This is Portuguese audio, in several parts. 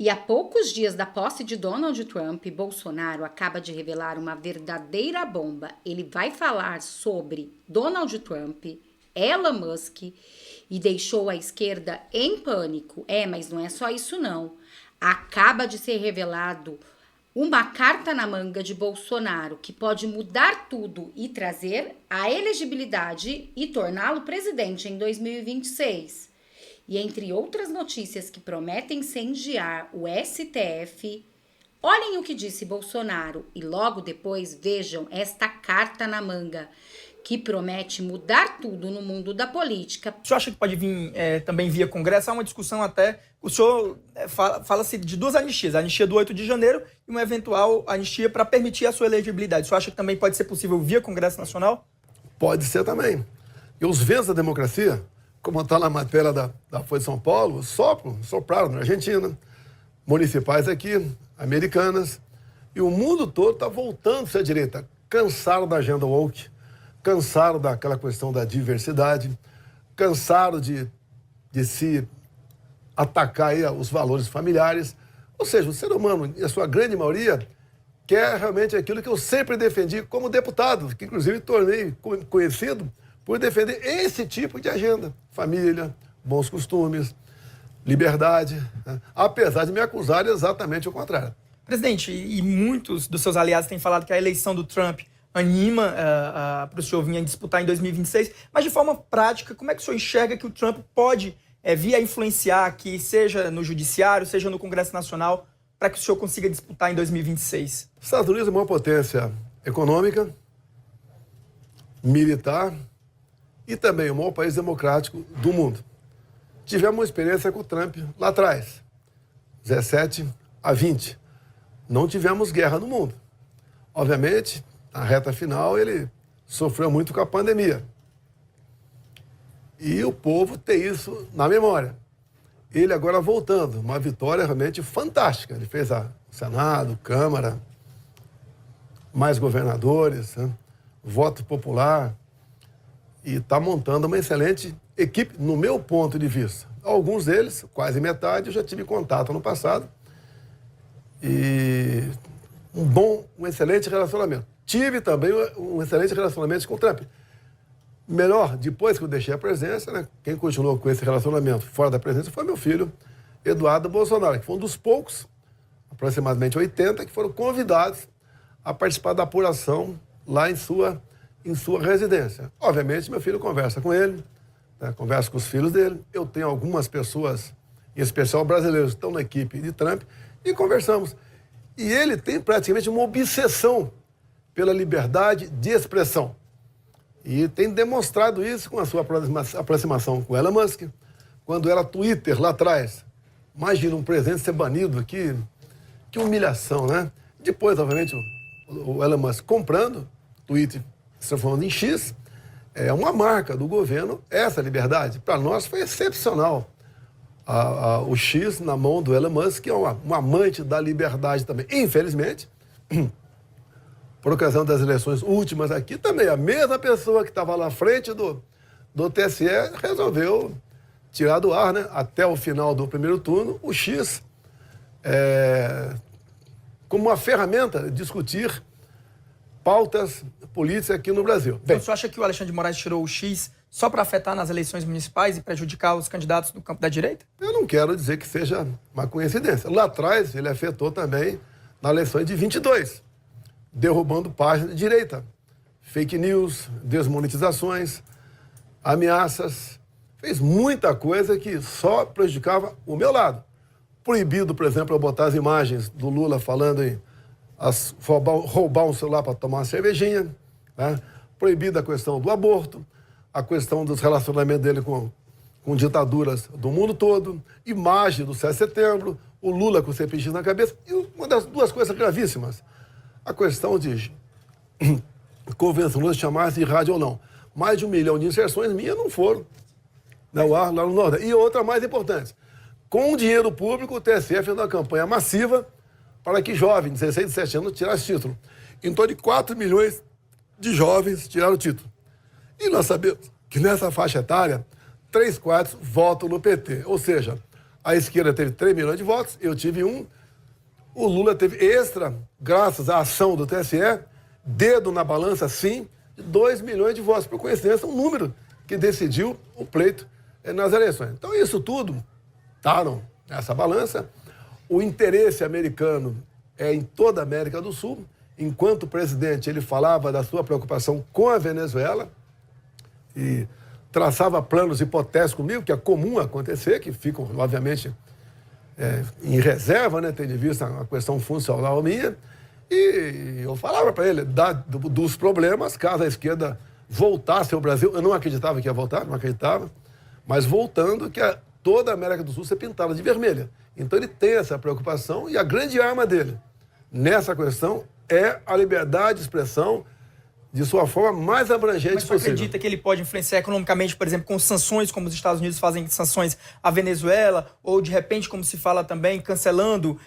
E a poucos dias da posse de Donald Trump, Bolsonaro acaba de revelar uma verdadeira bomba. Ele vai falar sobre Donald Trump, Elon Musk e deixou a esquerda em pânico. Mas não é só isso não. Acaba de ser revelado uma carta na manga de Bolsonaro que pode mudar tudo e trazer a elegibilidade e torná-lo presidente em 2026. E entre outras notícias que prometem incendiar o STF, olhem o que disse Bolsonaro e logo depois vejam esta carta na manga, que promete mudar tudo no mundo da política. O senhor acha que pode vir também via Congresso? Há uma discussão até, o senhor fala-se de duas anistias, a anistia do 8 de janeiro e uma eventual anistia para permitir a sua elegibilidade. O senhor acha que também pode ser possível via Congresso Nacional? Pode ser também. E os ventos da democracia, como está na matéria da Folha de São Paulo, sopraram na Argentina, municipais aqui, americanas, e o mundo todo está voltando-se à direita, cansaram da agenda woke, cansaram daquela questão da diversidade, cansaram de se atacar aí os valores familiares. Ou seja, o ser humano, em sua grande maioria, quer realmente aquilo que eu sempre defendi como deputado, que inclusive tornei conhecido por defender esse tipo de agenda. Família, bons costumes, liberdade, né? Apesar de me acusarem exatamente o contrário. Presidente, e muitos dos seus aliados têm falado que a eleição do Trump anima para o senhor vir a disputar em 2026, mas de forma prática, como é que o senhor enxerga que o Trump pode vir a influenciar aqui, seja no Judiciário, seja no Congresso Nacional, para que o senhor consiga disputar em 2026? Os Estados Unidos é uma potência econômica, militar e também o maior país democrático do mundo. Tivemos uma experiência com o Trump lá atrás, 17 a 20. Não tivemos guerra no mundo. Obviamente, na reta final, ele sofreu muito com a pandemia. E o povo tem isso na memória. Ele agora voltando, uma vitória realmente fantástica. Ele fez o Senado, Câmara, mais governadores, né? Voto popular, e está montando uma excelente equipe, no meu ponto de vista. Alguns deles, quase metade, eu já tive contato no passado. E um excelente relacionamento. Tive também um excelente relacionamento com o Trump. Melhor, depois que eu deixei a presidência, né, quem continuou com esse relacionamento fora da presidência foi meu filho, Eduardo Bolsonaro, que foi um dos poucos, aproximadamente 80, que foram convidados a participar da apuração lá em sua residência. Obviamente, meu filho conversa com ele, né, conversa com os filhos dele. Eu tenho algumas pessoas, em especial brasileiros, que estão na equipe de Trump, e conversamos. E ele tem praticamente uma obsessão pela liberdade de expressão. E tem demonstrado isso com a sua aproximação com Elon Musk, quando era Twitter lá atrás. Imagina um presidente ser banido aqui, que humilhação, né? Depois, obviamente, o Elon Musk comprando, Twitter se transformando em X, é uma marca do governo, essa liberdade. Para nós foi excepcional. O X na mão do Elon Musk, que é um amante da liberdade também. Infelizmente, por ocasião das eleições últimas aqui, também a mesma pessoa que estava lá à frente do TSE resolveu tirar do ar, né, até o final do primeiro turno, o X como uma ferramenta de discutir pautas políticas aqui no Brasil. Então, o senhor acha que o Alexandre de Moraes tirou o X só para afetar nas eleições municipais e prejudicar os candidatos do campo da direita? Eu não quero dizer que seja uma coincidência. Lá atrás, ele afetou também na eleição de 22, derrubando páginas de direita. Fake news, desmonetizações, ameaças. Fez muita coisa que só prejudicava o meu lado. Proibido, por exemplo, eu botar as imagens do Lula falando em roubar um celular para tomar uma cervejinha, né? Proibida a questão do aborto, a questão dos relacionamentos dele com ditaduras do mundo todo, imagem do 7 de setembro, o Lula com o CPX na cabeça, e uma das duas coisas gravíssimas, a questão de convenção de chamar de rádio ou não. Mais de 1 milhão de inserções minhas não foram, né, lá no Nordeste. E outra mais importante, com o dinheiro público, o TSE fez uma campanha massiva para que jovens de 16, 17 anos tirassem título. Em torno de 4 milhões de jovens tiraram o título. E nós sabemos que nessa faixa etária, 3/4 votam no PT. Ou seja, A esquerda teve 3 milhões de votos, eu tive 1. O Lula teve extra, graças à ação do TSE, dedo na balança, sim, de 2 milhões de votos. Por coincidência, um número que decidiu o pleito nas eleições. Então, isso tudo estavam nessa balança. O interesse americano é em toda a América do Sul. Enquanto presidente, ele falava da sua preocupação com a Venezuela e traçava planos hipotéticos comigo, que é comum acontecer, que ficam, obviamente, em reserva, né, tendo em vista a questão funcional minha. E eu falava para ele dos problemas, caso a esquerda voltasse ao Brasil. Eu não acreditava que ia voltar, não acreditava. Mas voltando, que toda a América do Sul ser pintada de vermelha. Então ele tem essa preocupação e a grande arma dele nessa questão é a liberdade de expressão de sua forma mais abrangente possível. Mas você acredita que ele pode influenciar economicamente, por exemplo, com sanções, como os Estados Unidos fazem sanções à Venezuela, ou de repente, como se fala também, cancelando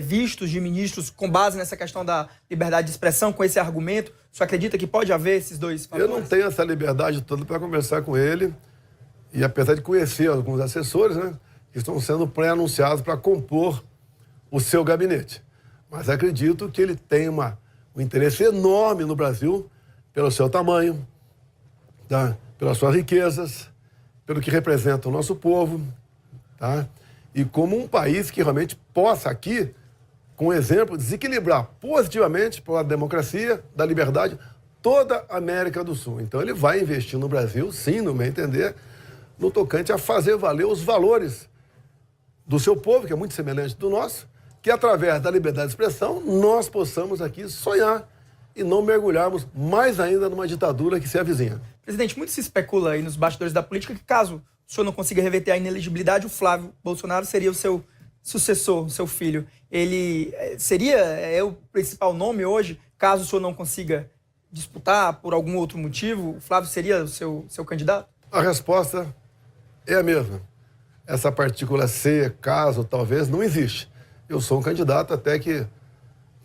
vistos de ministros com base nessa questão da liberdade de expressão, com esse argumento? Você acredita que pode haver esses dois fatores? Eu não tenho essa liberdade toda para conversar com ele, e apesar de conhecer alguns assessores, né, que estão sendo pré-anunciados para compor o seu gabinete. Mas acredito que ele tem um interesse enorme no Brasil, pelo seu tamanho, tá? Pelas suas riquezas, pelo que representa o nosso povo, tá? E como um país que realmente possa aqui, com exemplo, desequilibrar positivamente pela democracia, da liberdade, toda a América do Sul. Então ele vai investir no Brasil, sim, no meu entender, no tocante a fazer valer os valores do seu povo, que é muito semelhante do nosso, que através da liberdade de expressão nós possamos aqui sonhar e não mergulharmos mais ainda numa ditadura que se avizinha. Presidente, muito se especula aí nos bastidores da política que caso o senhor não consiga reverter a inelegibilidade, o Flávio Bolsonaro seria o seu sucessor, o seu filho. Ele seria o principal nome hoje, caso o senhor não consiga disputar por algum outro motivo, o Flávio seria o seu candidato? A resposta é a mesma. Essa partícula C, caso, talvez, não existe. Eu sou um candidato até que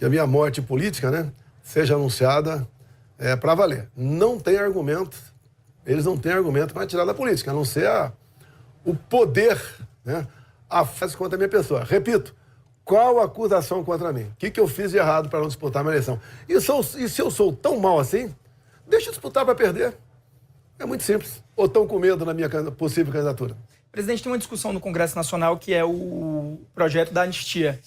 a minha morte política, né, seja anunciada para valer. Não tem argumento, eles não têm argumento para tirar da política, a não ser o poder, né, a fase contra a minha pessoa. Repito, qual a acusação contra mim? O que eu fiz de errado para não disputar a minha eleição? E se eu sou tão mal assim, deixa eu disputar para perder. É muito simples. Ou estão com medo na minha possível candidatura? Presidente, tem uma discussão no Congresso Nacional que é o projeto da anistia.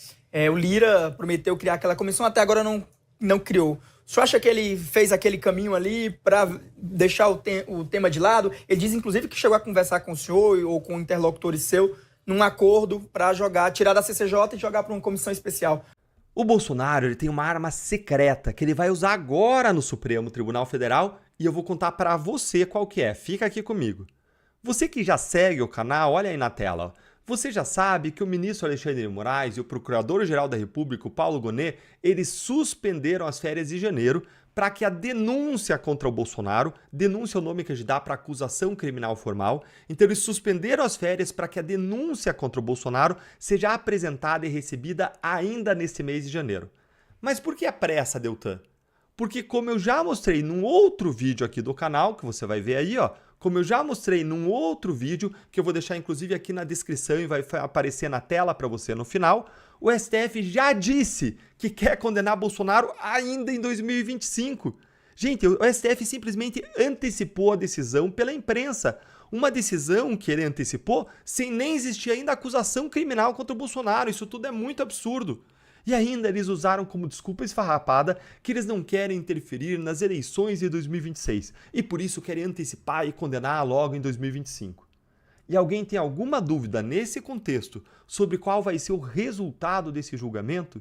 O Lira prometeu criar aquela comissão, até agora não criou. O senhor acha que ele fez aquele caminho ali para deixar o tema de lado? Ele diz, inclusive, que chegou a conversar com o senhor ou com interlocutores seu num acordo para tirar da CCJ e jogar para uma comissão especial. O Bolsonaro ele tem uma arma secreta que ele vai usar agora no Supremo Tribunal Federal e eu vou contar para você qual que é. Fica aqui comigo. Você que já segue o canal, olha aí na tela. Você já sabe que o ministro Alexandre de Moraes e o Procurador-Geral da República, o Paulo Gonet, eles suspenderam as férias de janeiro para que a denúncia contra o Bolsonaro, denúncia é o nome que a gente dá para acusação criminal formal, então eles suspenderam as férias para que a denúncia contra o Bolsonaro seja apresentada e recebida ainda nesse mês de janeiro. Mas por que a pressa, Deltan? Porque como eu já mostrei num outro vídeo aqui do canal, que você vai ver aí, ó, como eu já mostrei num outro vídeo, que eu vou deixar inclusive aqui na descrição e vai aparecer na tela para você no final, o STF já disse que quer condenar Bolsonaro ainda em 2025. Gente, o STF simplesmente antecipou a decisão pela imprensa. Uma decisão que ele antecipou sem nem existir ainda acusação criminal contra o Bolsonaro. Isso tudo é muito absurdo. E ainda eles usaram como desculpa esfarrapada que eles não querem interferir nas eleições de 2026 e por isso querem antecipar e condenar logo em 2025. E alguém tem alguma dúvida nesse contexto sobre qual vai ser o resultado desse julgamento?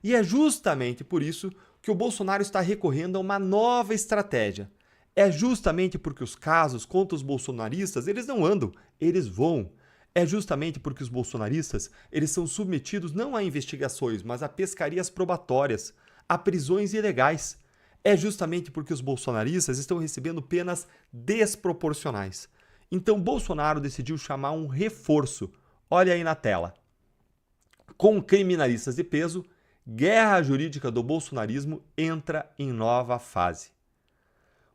E é justamente por isso que o Bolsonaro está recorrendo a uma nova estratégia. É justamente porque os casos contra os bolsonaristas, eles não andam, eles voam. É justamente porque os bolsonaristas eles são submetidos não a investigações, mas a pescarias probatórias, a prisões ilegais. É justamente porque os bolsonaristas estão recebendo penas desproporcionais. Então Bolsonaro decidiu chamar um reforço. Olha aí na tela. Com criminalistas de peso, guerra jurídica do bolsonarismo entra em nova fase.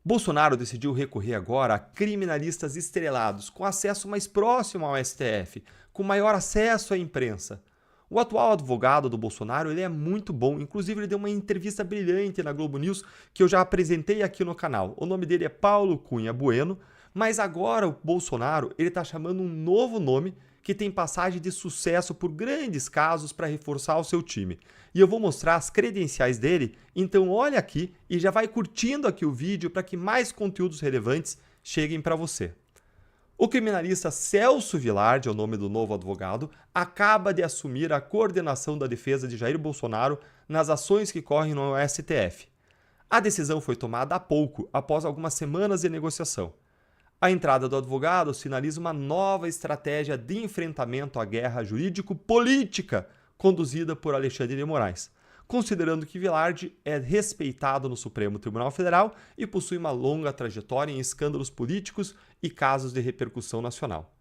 Bolsonaro decidiu recorrer agora a criminalistas estrelados, com acesso mais próximo ao STF, com maior acesso à imprensa. O atual advogado do Bolsonaro ele é muito bom, inclusive ele deu uma entrevista brilhante na Globo News que eu já apresentei aqui no canal. O nome dele é Paulo Cunha Bueno, mas agora o Bolsonaro ele está chamando um novo nome que tem passagem de sucesso por grandes casos para reforçar o seu time. E eu vou mostrar as credenciais dele, então olha aqui e já vai curtindo aqui o vídeo para que mais conteúdos relevantes cheguem para você. O criminalista Celso Vilardi, é o nome do novo advogado, acaba de assumir a coordenação da defesa de Jair Bolsonaro nas ações que correm no STF. A decisão foi tomada há pouco, após algumas semanas de negociação. A entrada do advogado sinaliza uma nova estratégia de enfrentamento à guerra jurídico-política conduzida por Alexandre de Moraes, considerando que Vilardi é respeitado no Supremo Tribunal Federal e possui uma longa trajetória em escândalos políticos e casos de repercussão nacional.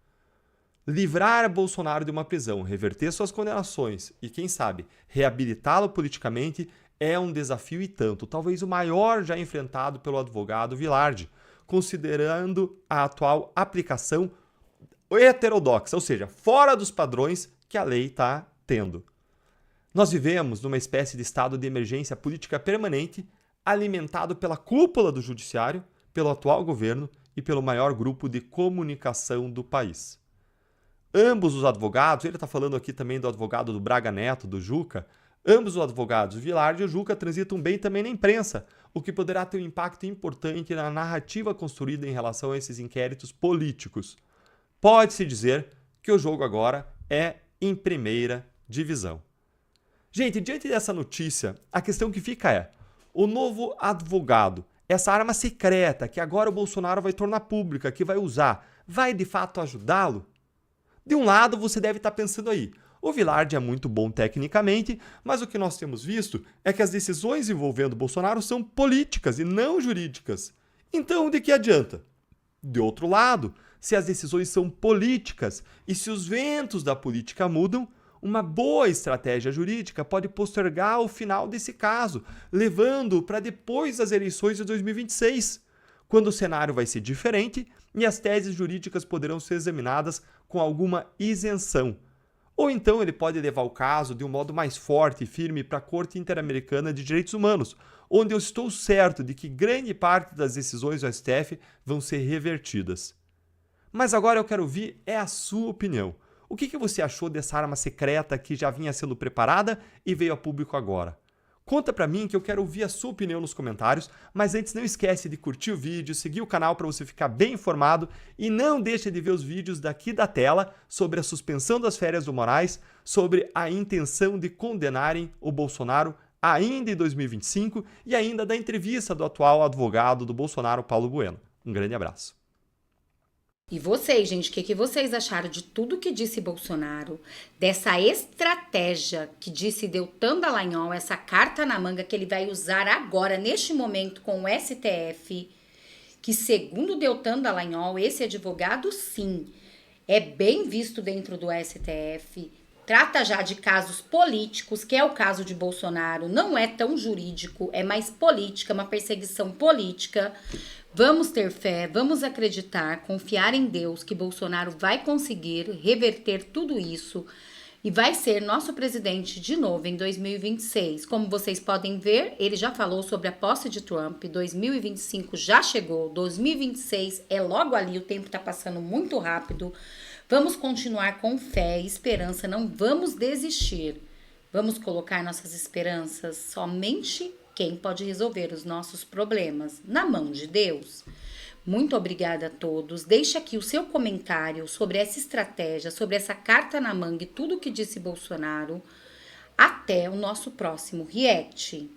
Livrar Bolsonaro de uma prisão, reverter suas condenações e, quem sabe, reabilitá-lo politicamente é um desafio e tanto, talvez o maior já enfrentado pelo advogado Vilardi, considerando a atual aplicação heterodoxa, ou seja, fora dos padrões que a lei está tendo. Nós vivemos numa espécie de estado de emergência política permanente, alimentado pela cúpula do judiciário, pelo atual governo e pelo maior grupo de comunicação do país. Ambos os advogados, ele está falando aqui também do advogado do Braga Neto, do Juca, ambos os advogados, Vilardi e o Juca, transitam bem também na imprensa, o que poderá ter um impacto importante na narrativa construída em relação a esses inquéritos políticos. Pode-se dizer que o jogo agora é em primeira divisão. Gente, diante dessa notícia, a questão que fica é: o novo advogado, essa arma secreta que agora o Bolsonaro vai tornar pública, que vai usar, vai de fato ajudá-lo? De um lado, você deve estar pensando aí, o Vilardi é muito bom tecnicamente, mas o que nós temos visto é que as decisões envolvendo Bolsonaro são políticas e não jurídicas. Então, de que adianta? De outro lado, se as decisões são políticas e se os ventos da política mudam, uma boa estratégia jurídica pode postergar o final desse caso, levando-o para depois das eleições de 2026, quando o cenário vai ser diferente e as teses jurídicas poderão ser examinadas com alguma isenção. Ou então ele pode levar o caso de um modo mais forte e firme para a Corte Interamericana de Direitos Humanos, onde eu estou certo de que grande parte das decisões do STF vão ser revertidas. Mas agora eu quero ouvir a sua opinião. O que você achou dessa arma secreta que já vinha sendo preparada e veio a público agora? Conta pra mim que eu quero ouvir a sua opinião nos comentários, mas antes não esquece de curtir o vídeo, seguir o canal para você ficar bem informado e não deixe de ver os vídeos daqui da tela sobre a suspensão das férias do Moraes, sobre a intenção de condenarem o Bolsonaro ainda em 2025 e ainda da entrevista do atual advogado do Bolsonaro, Paulo Bueno. Um grande abraço. E vocês, gente, o que vocês acharam de tudo que disse Bolsonaro, dessa estratégia que disse Deltan Dallagnol, essa carta na manga que ele vai usar agora, neste momento, com o STF, que segundo Deltan Dallagnol, esse advogado, sim, é bem visto dentro do STF, trata já de casos políticos, que é o caso de Bolsonaro, não é tão jurídico, é mais política, uma perseguição política. Vamos ter fé, vamos acreditar, confiar em Deus que Bolsonaro vai conseguir reverter tudo isso e vai ser nosso presidente de novo em 2026. Como vocês podem ver, ele já falou sobre a posse de Trump, 2025 já chegou, 2026 é logo ali, o tempo está passando muito rápido. Vamos continuar com fé e esperança, não vamos desistir. Vamos colocar nossas esperanças somente quem pode resolver os nossos problemas, na mão de Deus. Muito obrigada a todos. Deixe aqui o seu comentário sobre essa estratégia, sobre essa carta na manga e tudo que disse Bolsonaro. Até o nosso próximo react.